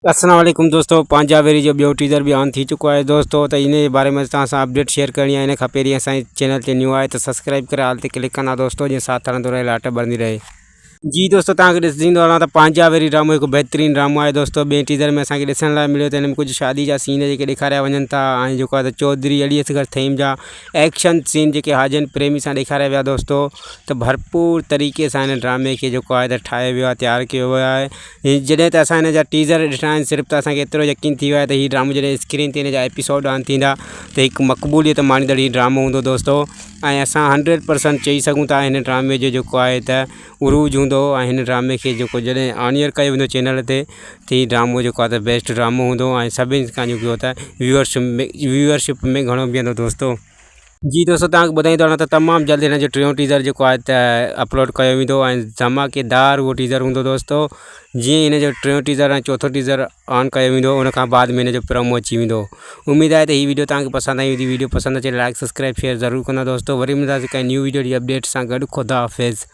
अस्सलाम वालेकुम दोस्तों। पंजाबी जो ॿियो टीज़र भी ऑन थी चुको है दोस्तों। तो इन बारे में तव्हां सां अपडेट शेयर करनी है। इन खां पहिरीं असांजे चैनल ते न्यू आए तो सब्सक्राइब करे हाल ते क्लिक करना दोस्तों, जीअं साथ हलंदो रहे, लाइट बढ़ंदी रहे। जी दोस्तों, तव्हांखे ॾिसंदो वञा त पंजाबी ड्रामो हिकु बहितरीनु ड्रामो आहे दोस्तों। ॿिए टीज़र में असांखे ॾिसण लाइ मिलियो त हिन में कुझु शादी जा सीन जेके ॾेखारिया वञनि था, ऐं जेको आहे त चौधरी अली असगर थीम जा एक्शन सीन जेके हाजन प्रेमी सां ॾेखारिया विया दोस्तों। त भरपूर तरीक़े सां हिन ड्रामे खे जेको आहे त ठाहियो वियो आहे, तयारु कयो वियो आहे। जॾहिं त असां हिन जा टीज़र ॾिठा आहिनि सिर्फ़ु, त असांखे एतिरो यकीन थी वियो आहे त हीउ ड्रामो जॾहिं स्क्रीन ते हिन जा एपिसोड ऑन थींदा त हिकु मक़बूलियत माणींदड़ हीउ ड्रामो हूंदो दोस्तों। ऐं असां 100% चई सघूं था हिन ड्रामे जो जेको आहे त उरूज हूंदो, ऐं हिन ड्रामे खे जेको जॾहिं ऑनियर कयो वेंदो चैनल ते, त हीउ ड्रामो जेको आहे त बेस्ट ड्रामो हूंदो ऐं सभिनी खां जेको आहे त व्यूअरशिप में घणो बीहंदो दोस्तों। जी दोस्तों, तव्हांखे ॿुधाईंदो वञा त तमामु जल्द हिन जो टियों टीज़र जेको आहे त अपलोड कयो वेंदो ऐं धमाकेदार उहो टीज़र हूंदो दोस्तों। जीअं हिन जो टियों टीज़र ऐं चोथों टीज़र ऑन कयो वेंदो, उन खां बाद में हिन जो प्रोमो अची वेंदो। उमेद आहे त हीअ वीडियो तव्हांखे पसंदि आई हूंदी। वीडियो पसंदि अचे लाइक सब्सक्राइब शेयर ज़रूरु कंदा दोस्तों। वरी मिलंदासीं काई न्यू वीडियो जी अपडेट सां गॾु। ख़ुदा हाफ़िज़।